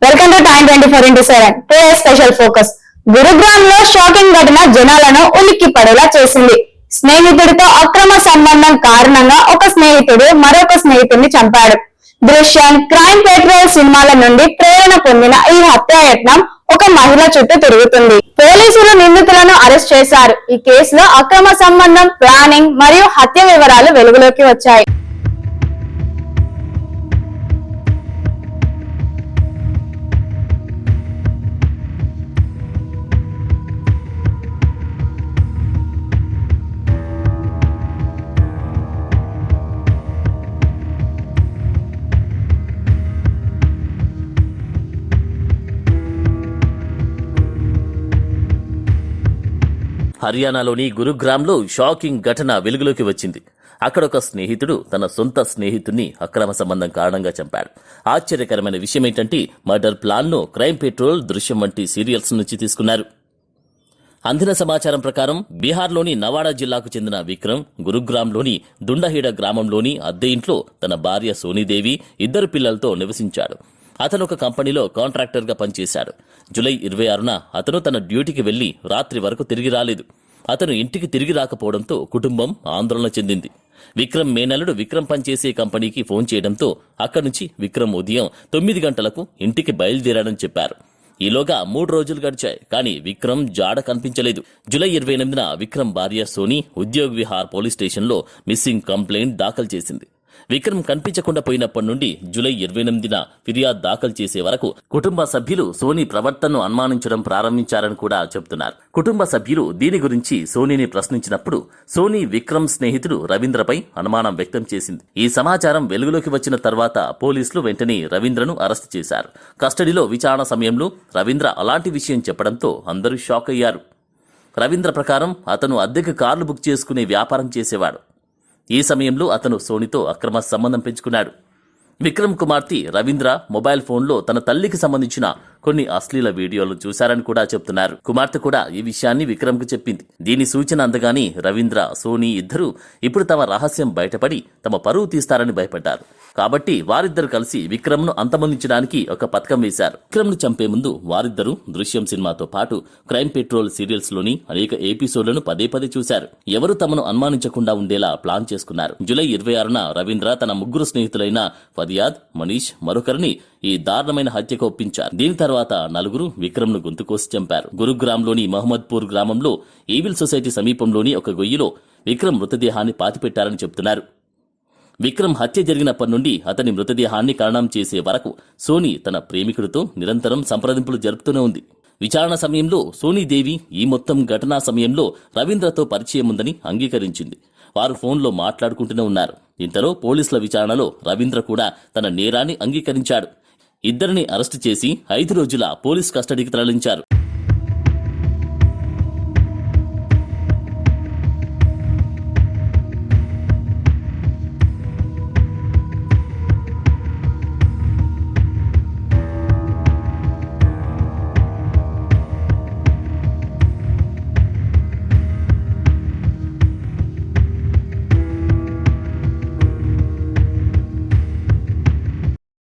Welcome to time 24x7. Today special focus. Gurugram లో shocking ఘటన జనాలను ఉలిక్కి పడేలా చేసింది. స్నేహితుడితో అక్రమ సంబంధం కారణంగా ఒక స్నేహితుడు మరొక స్నేహితుడిని చంపాడు. దృశ్యం, క్రైమ్ పెట్రోల్ సినిమాల నుండి ప్రేరణ పొందిన ఈ హత్యాయత్నం ఒక మహిళ చుట్టూ తిరుగుతుంది. పోలీసులు నిందితులను అరెస్ట్ చేశారు. ఈ కేసులో అక్రమ సంబంధం, ప్లానింగ్ మరియు హత్య వివరాలు వెలుగులోకి వచ్చాయి. హర్యానాలోని గురుగ్రామ్లో షాకింగ్ ఘటన వెలుగులోకి వచ్చింది. అక్కడ ఒక స్నేహితుడు తన సొంత స్నేహితుడిని అక్రమ సంబంధం కారణంగా చంపాడు. ఆశ్చర్యకరమైన విషయం ఏంటంటే మర్డర్ ప్లాన్ను క్రైమ్ పెట్రోల్, దృశ్యం వంటి సీరియల్స్ నుంచి తీసుకున్నారు. అందిన సమాచారం ప్రకారం బీహార్లోని నవాడా జిల్లాకు చెందిన విక్రమ్ గురుగ్రామ్లోని దుండహీడ గ్రామంలోని అద్దె ఇంట్లో తన భార్య సోనీదేవి, 2 పిల్లలతో నివసించాడు. అతను ఒక కంపెనీలో కాంట్రాక్టర్గా పనిచేశాడు. జూలై 26న అతను తన డ్యూటీకి వెళ్లి రాత్రి వరకు తిరిగి రాలేదు. అతను ఇంటికి తిరిగి రాకపోవడంతో కుటుంబం ఆందోళన చెందింది. విక్రమ్ మేనల్లుడు విక్రమ్ పనిచేసే కంపెనీకి ఫోన్ చేయడంతో అక్కడి నుంచి విక్రమ్ ఉదయం 9 గంటలకు ఇంటికి బయలుదేరాడని చెప్పారు. ఈలోగా 3 రోజులు గడిచాయి, కానీ విక్రమ్ జాడ కనిపించలేదు. జూలై 28న విక్రమ్ భార్య సోనీ ఉద్యోగ్ విహార్ పోలీస్ స్టేషన్లో మిస్సింగ్ కంప్లైంట్ దాఖలు చేసింది. విక్రమ్ కనిపించకుండా పోయినప్పటి నుండి జూలై 28న ఫిర్యాదు దాఖలు చేసే వరకు కుటుంబ సభ్యులు సోనీ ప్రవర్తనను అనుమానించడం ప్రారంభించారని కూడా చెబుతున్నారు. కుటుంబ సభ్యులు దీని గురించి సోనీని ప్రశ్నించినప్పుడు సోనీ విక్రమ్ స్నేహితుడు రవీంద్రపై అనుమానం వ్యక్తం చేసింది. ఈ సమాచారం వెలుగులోకి వచ్చిన తర్వాత పోలీసులు వెంటనే రవీంద్రను అరెస్టు చేశారు. కస్టడీలో విచారణ సమయంలో రవీంద్ర అలాంటి విషయం చెప్పడంతో అందరూ షాక్ అయ్యారు. రవీంద్ర ప్రకారం అతను అద్దెకు కార్లు బుక్ చేసుకునే వ్యాపారం చేసేవాడు. ఈ సమయంలో అతను సోనీతో అక్రమ సంబంధం పెంచుకున్నాడు. విక్రమ్ కుమార్తె రవీంద్ర మొబైల్ ఫోన్లో తన తల్లికి సంబంధించిన కొన్ని అశ్లీల వీడియోలు చూశారని కూడా చెప్తున్నారు. కుమార్తె కూడా ఈ విషయాన్ని విక్రమ్కు చెప్పింది. దీని సూచన అందగాని రవీంద్ర, సోనీ ఇద్దరూ ఇప్పుడు తమ రహస్యం బయటపడి తమ పరువు తీస్తారని భయపడ్డారు. కాబట్టి వారిద్దరు కలిసి విక్రమ్ను అంతమొందించడానికి ఒక పథకం వేశారు. విక్రమ్ను చంపే ముందు వారిద్దరూ దృశ్యం సినిమాతో పాటు క్రైమ్ పెట్రోల్ సీరియల్స్ లోని అనేక ఎపిసోడ్లను పదే చూశారు. ఎవరు తమను అనుమానించకుండా ఉండేలా ప్లాన్ చేసుకున్నారు. జూలై 26న రవీంద్ర తన 3 స్నేహితులైన ఫర్యాద్, మనీష్ మరొకరిని ఈ దారుణమైన హత్యకు ఒప్పించారు. దీని తర్వాత 4 విక్రమ్ను గొంతుకోసి చంపారు. గురుగ్రామ్లోని మహమ్మద్పూర్ గ్రామంలో ఈవిల్ సొసైటీ సమీపంలోని ఒక గొయ్యిలో విక్రమ్ మృతదేహాన్ని పాతిపెట్టారని చెబుతున్నారు. విక్రమ్ హత్య జరిగినప్పటి నుండి అతని మృతదేహాన్ని ఖననం చేసే వరకు సోనీ తన ప్రేమికుడితో నిరంతరం సంప్రదింపులు జరుపుతూనే ఉంది. విచారణ సమయంలో సోనీదేవి ఈ మొత్తం ఘటనా సమయంలో రవీంద్రతో పరిచయం ఉందని అంగీకరించింది. వారు ఫోన్లో మాట్లాడుకుంటూనే ఉన్నారు. ఇంతలో పోలీసుల విచారణలో రవీంద్ర కూడా తన నేరాన్ని అంగీకరించాడు. ఇద్దరిని అరెస్టు చేసి 5 రోజుల పోలీస్ కస్టడీకి తరలించారు.